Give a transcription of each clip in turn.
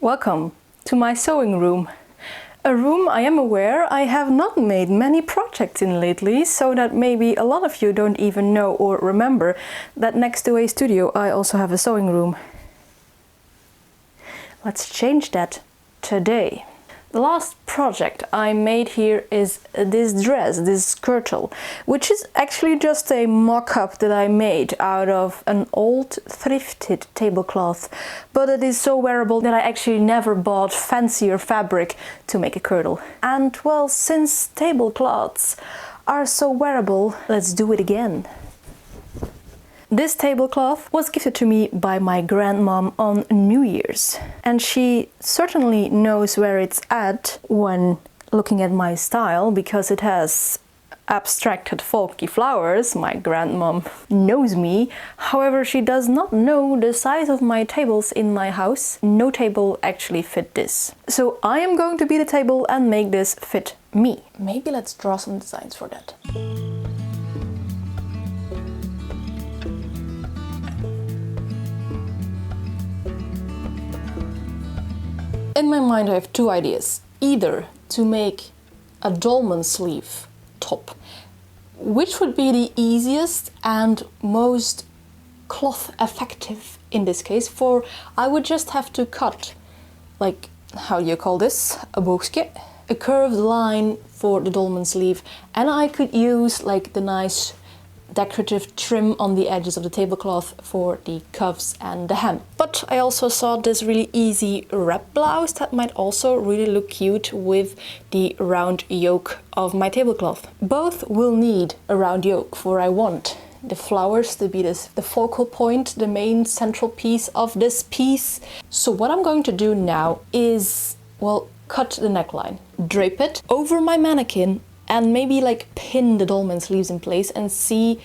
Welcome to my sewing room. A room I am aware I have not made many projects in lately, so that maybe a lot of you don't even know or remember that next to a studio I also have a sewing room. Let's change that today. The last project I made here is this dress, this kirtle, which is actually just a mock-up that I made out of an old thrifted tablecloth, but it is so wearable that I actually never bought fancier fabric to make a kirtle. And well, since tablecloths are so wearable, let's do it again. This tablecloth was gifted to me by my grandmom on New Year's, and she certainly knows where it's at when looking at my style, because it has abstracted folky flowers. My grandmom knows me. However, she does not know the size of my tables in my house. No table actually fit this. So I am going to be the table and make this fit me. Maybe let's draw some designs for that. In my mind I have two ideas. Either to make a dolman sleeve top, which would be the easiest and most cloth effective in this case, for I would just have to cut, like, how do you call this? A boogske? A curved line for the dolman sleeve, and I could use like the nice decorative trim on the edges of the tablecloth for the cuffs and the hem. But I also saw this really easy wrap blouse that might also really look cute with the round yoke of my tablecloth. Both will need a round yoke, for I want the flowers to be the focal point, the main central piece of this piece. So what I'm going to do now is, well, cut the neckline, drape it over my mannequin, and maybe like pin the dolman sleeves in place and see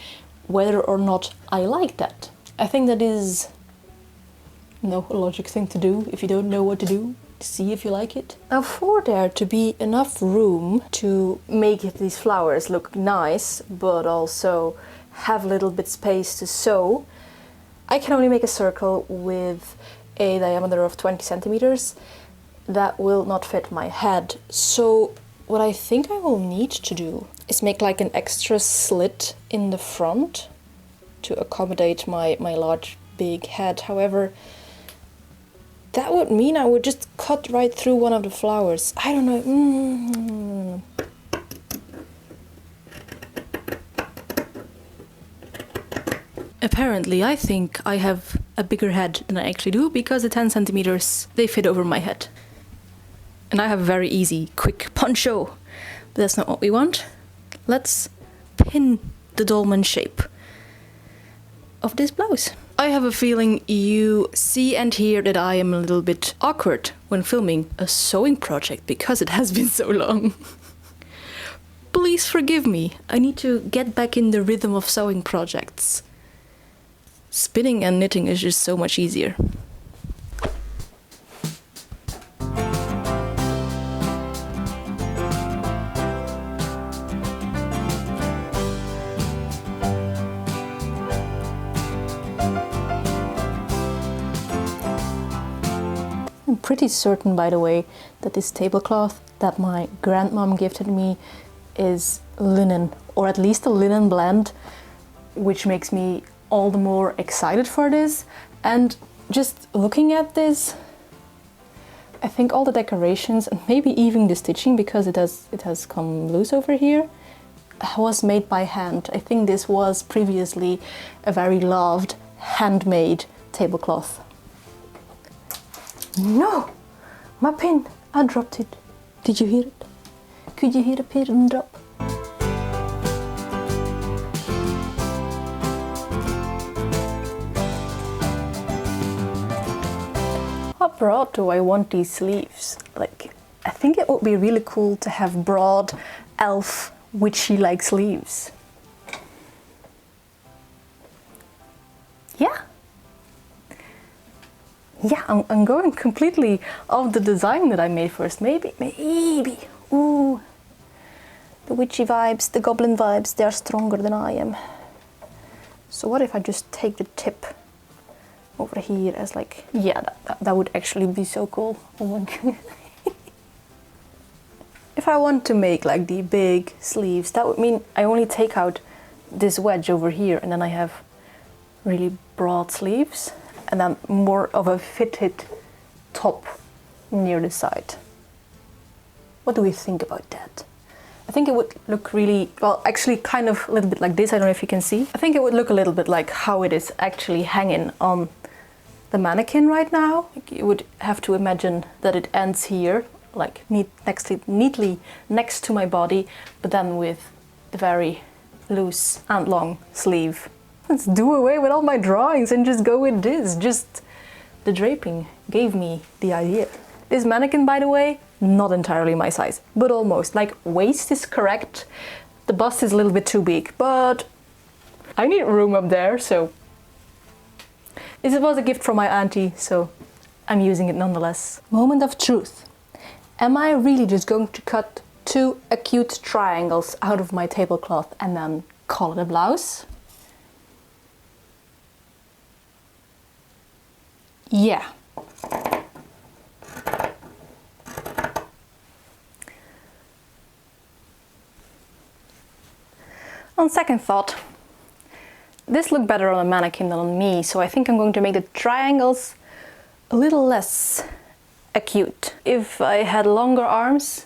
whether or not I like that. I think that is a logic thing to do if you don't know what to do. See if you like it. Now, for there to be enough room to make these flowers look nice, but also have a little bit space to sew, I can only make a circle with a diameter of 20 centimeters. That will not fit my head. So what I think I will need to do is make like an extra slit in the front to accommodate my large big head. However, that would mean I would just cut right through one of the flowers. I don't know. Apparently, I think I have a bigger head than I actually do, because the 10 centimeters, they fit over my head. And I have a very easy, quick poncho, but that's not what we want. Let's pin the dolman shape of this blouse. I have a feeling you see and hear that I am a little bit awkward when filming a sewing project because it has been so long. Please forgive me, I need to get back in the rhythm of sewing projects. Spinning and knitting is just so much easier. I'm pretty certain, by the way, that this tablecloth that my grandmom gifted me is linen, or at least a linen blend, which makes me all the more excited for this. And just looking at this, I think all the decorations and maybe even the stitching, because it has come loose over here, was made by hand. I think this was previously a very loved handmade tablecloth. No! My pin! I dropped it. Did you hear it? Could you hear the pin drop? How broad do I want these sleeves? Like, I think it would be really cool to have broad, elf, witchy-like sleeves. Yeah. Yeah, I'm going completely off the design that I made first. Maybe, ooh, the witchy vibes, the goblin vibes, they're stronger than I am. So what if I just take the tip over here as like, yeah, that would actually be so cool. Oh my God. If I want to make like the big sleeves, that would mean I only take out this wedge over here and then I have really broad sleeves and then more of a fitted top near the side. What do we think about that? I think it would look really, well, actually kind of a little bit like this. I don't know if you can see. I think it would look a little bit like how it is actually hanging on the mannequin right now. You would have to imagine that it ends here, like neatly next to my body, but then with the very loose and long sleeve. Let's do away with all my drawings and just go with this. Just the draping gave me the idea. This mannequin, by the way, not entirely my size, but almost. Like, waist is correct, the bust is a little bit too big, but I need room up there, so this was a gift from my auntie, so I'm using it nonetheless. Moment of truth. Am I really just going to cut 2 acute triangles out of my tablecloth and then call it a blouse? Yeah. On second thought, this looked better on a mannequin than on me, so I think I'm going to make the triangles a little less acute. If I had longer arms,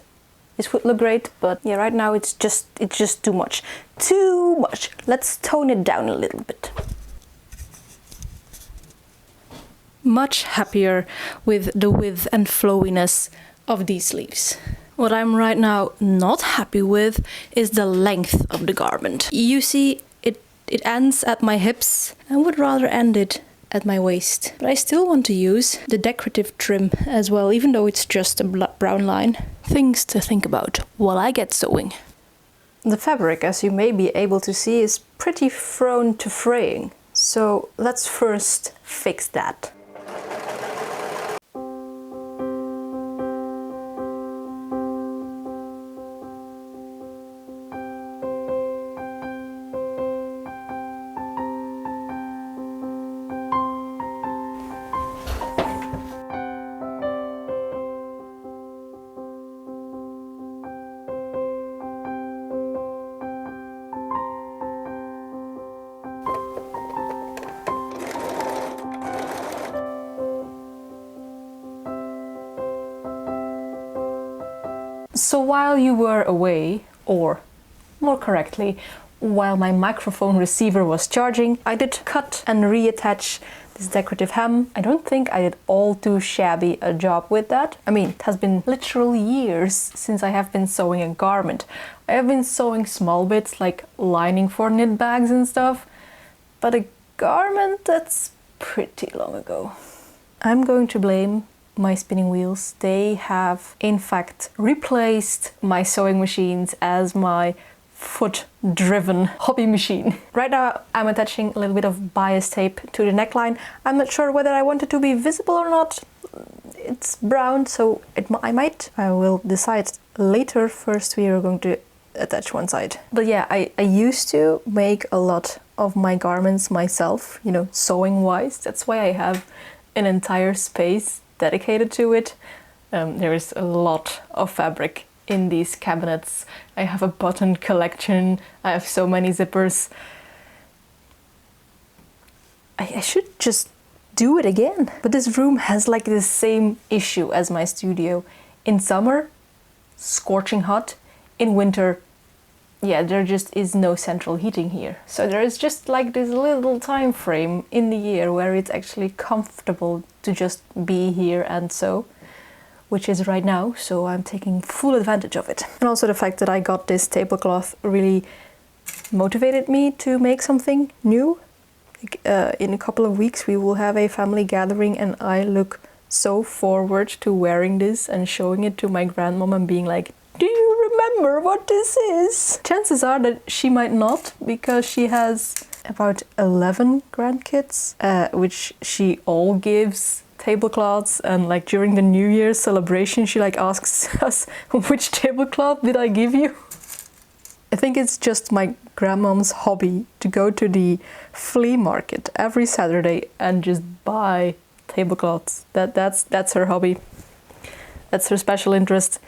this would look great, but yeah, right now it's just too much. Too much. Let's tone it down a little bit. Much happier with the width and flowiness of these sleeves. What I'm right now not happy with is the length of the garment. You see, it ends at my hips. I would rather end it at my waist. But I still want to use the decorative trim as well, even though it's just a brown line. Things to think about while I get sewing. The fabric, as you may be able to see, is pretty prone to fraying. So let's first fix that. So while you were away, or more correctly, while my microphone receiver was charging, I did cut and reattach this decorative hem. I don't think I did all too shabby a job with that. I mean, it has been literal years since I have been sewing a garment. I have been sewing small bits like lining for knit bags and stuff, but a garment, that's pretty long ago. I'm going to blame my spinning wheels. They have in fact replaced my sewing machines as my foot-driven hobby machine. Right now I'm attaching a little bit of bias tape to the neckline. I'm not sure whether I want it to be visible or not. It's brown, so I will decide later. First we are going to attach one side. But yeah, I used to make a lot of my garments myself, you know, sewing wise. That's why I have an entire space dedicated to it. There is a lot of fabric in these cabinets. I have a button collection. I have so many zippers. I should just do it again. But this room has like the same issue as my studio. In summer, scorching hot. In winter, yeah, there just is no central heating here. So there is just like this little time frame in the year where it's actually comfortable to just be here and sew, which is right now, so I'm taking full advantage of it. And also the fact that I got this tablecloth really motivated me to make something new. In a couple of weeks we will have a family gathering and I look so forward to wearing this and showing it to my grandmom and being like, do you remember what this is? Chances are that she might not, because she has about 11 grandkids, which she all gives tablecloths, and like during the New Year's celebration she like asks us, which tablecloth did I give you? I think it's just my grandmom's hobby to go to the flea market every Saturday and just buy tablecloths. That's her hobby. That's her special interest.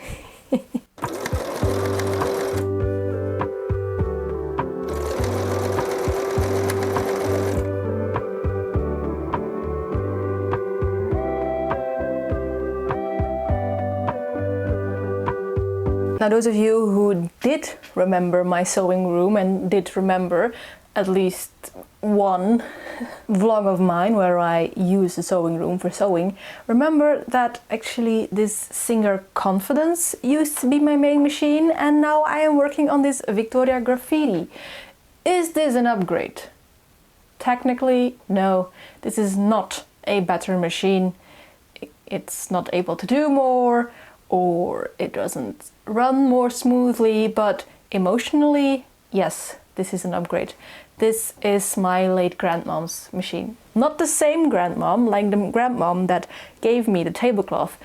Now, those of you who did remember my sewing room and did remember at least one vlog of mine where I use the sewing room for sewing, remember that actually this Singer Confidence used to be my main machine, and now I am working on this Victoria Graffiti. Is this an upgrade? Technically, no. This is not a better machine. It's not able to do more, or it doesn't run more smoothly, but emotionally, yes, this is an upgrade. This is my late grandmom's machine. Not the same grandmom, like the grandmom that gave me the tablecloth.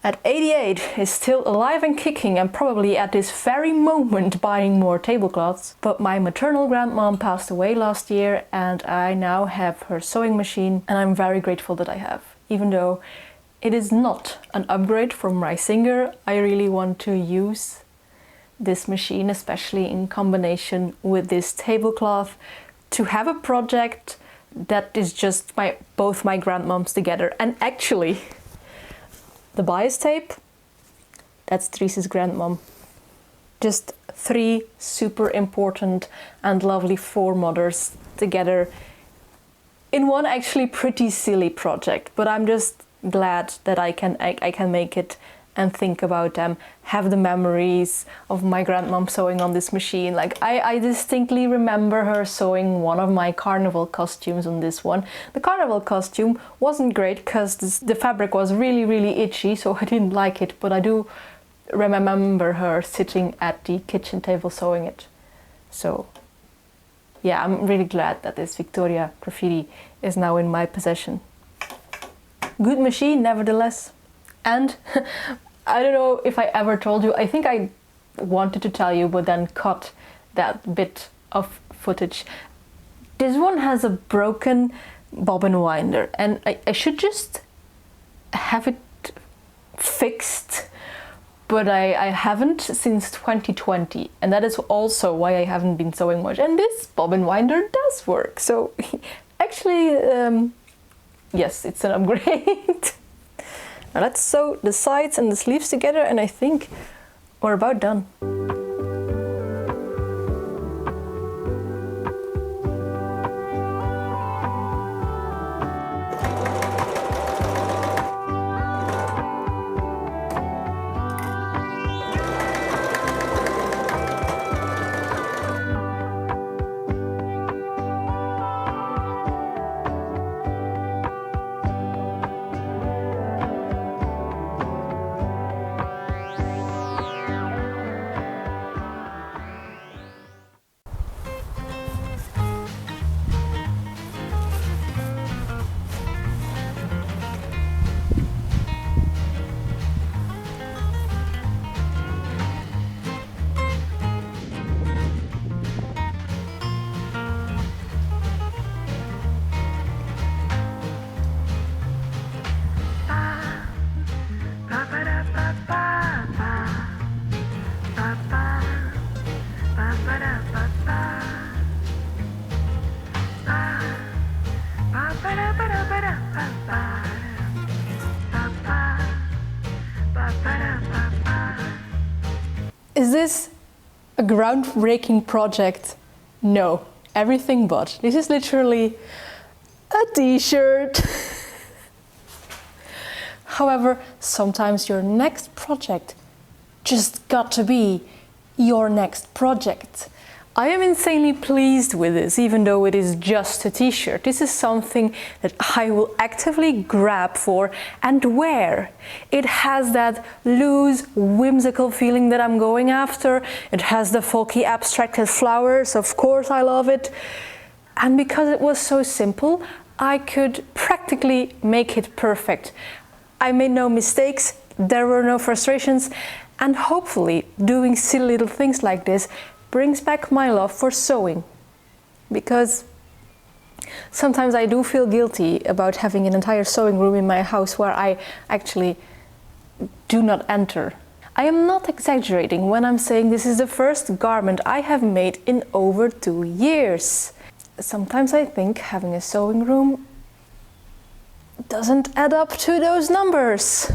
At 88 is still alive and kicking and probably at this very moment buying more tablecloths. But my maternal grandmom passed away last year and I now have her sewing machine, and I'm very grateful that I have. Even though it is not an upgrade from my Singer, I really want to use this machine, especially in combination with this tablecloth, to have a project that is just both my grandmoms together. And actually, the bias tape, that's Therese's grandmom. Just 3 super important and lovely foremothers together in one actually pretty silly project, but I'm just glad that I can make it and think about them, have the memories of my grandmom sewing on this machine. Like I distinctly remember her sewing one of my carnival costumes on this one. The carnival costume wasn't great because the fabric was really itchy, so I didn't like it, but I do remember her sitting at the kitchen table sewing it. So yeah, I'm really glad that this Victoria Graffiti is now in my possession. Good machine, nevertheless. And I don't know if I ever told you, I think I wanted to tell you, but then cut that bit of footage. This one has a broken bobbin winder, and I should just have it fixed, but I haven't since 2020, and that is also why I haven't been sewing much. And this bobbin winder does work, so actually, yes, it's an upgrade. Now let's sew the sides and the sleeves together, and I think we're about done. Is this a groundbreaking project? No, everything but. This is literally a t-shirt. However, sometimes your next project just got to be your next project. I am insanely pleased with this, even though it is just a t-shirt. This is something that I will actively grab for and wear. It has that loose, whimsical feeling that I'm going after. It has the folky abstracted flowers, of course I love it. And because it was so simple, I could practically make it perfect. I made no mistakes, there were no frustrations, and hopefully doing silly little things like this brings back my love for sewing, because sometimes I do feel guilty about having an entire sewing room in my house where I actually do not enter. I am not exaggerating when I'm saying this is the first garment I have made in over 2 years. Sometimes I think having a sewing room doesn't add up to those numbers.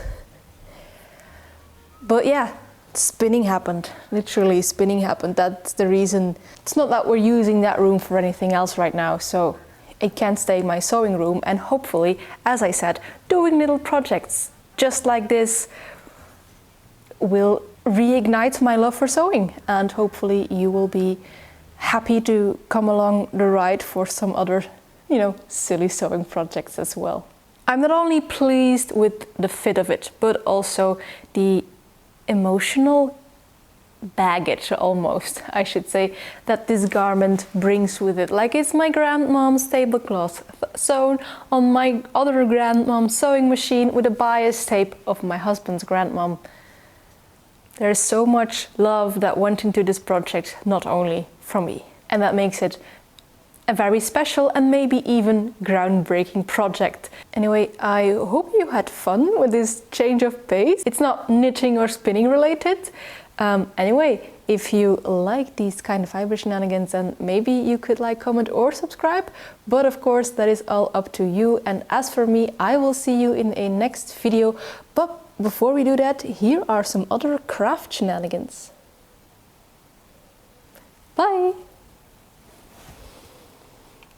But yeah, spinning happened. Literally spinning happened. That's the reason. It's not that we're using that room for anything else right now, so it can stay my sewing room, and hopefully, as I said, doing little projects just like this will reignite my love for sewing, and hopefully you will be happy to come along the ride for some other, silly sewing projects as well. I'm not only pleased with the fit of it, but also the emotional baggage, almost, I should say, that this garment brings with it. Like, it's my grandmom's tablecloth sewn on my other grandmom's sewing machine with a bias tape of my husband's grandmom. There's so much love that went into this project, not only from me, and that makes it a very special and maybe even groundbreaking project. Anyway, I hope you had fun with this change of pace. It's not knitting or spinning related. Anyway, if you like these kind of fiber shenanigans, then maybe you could like, comment or subscribe. But of course, that is all up to you. And as for me, I will see you in a next video. But before we do that, here are some other craft shenanigans. Bye!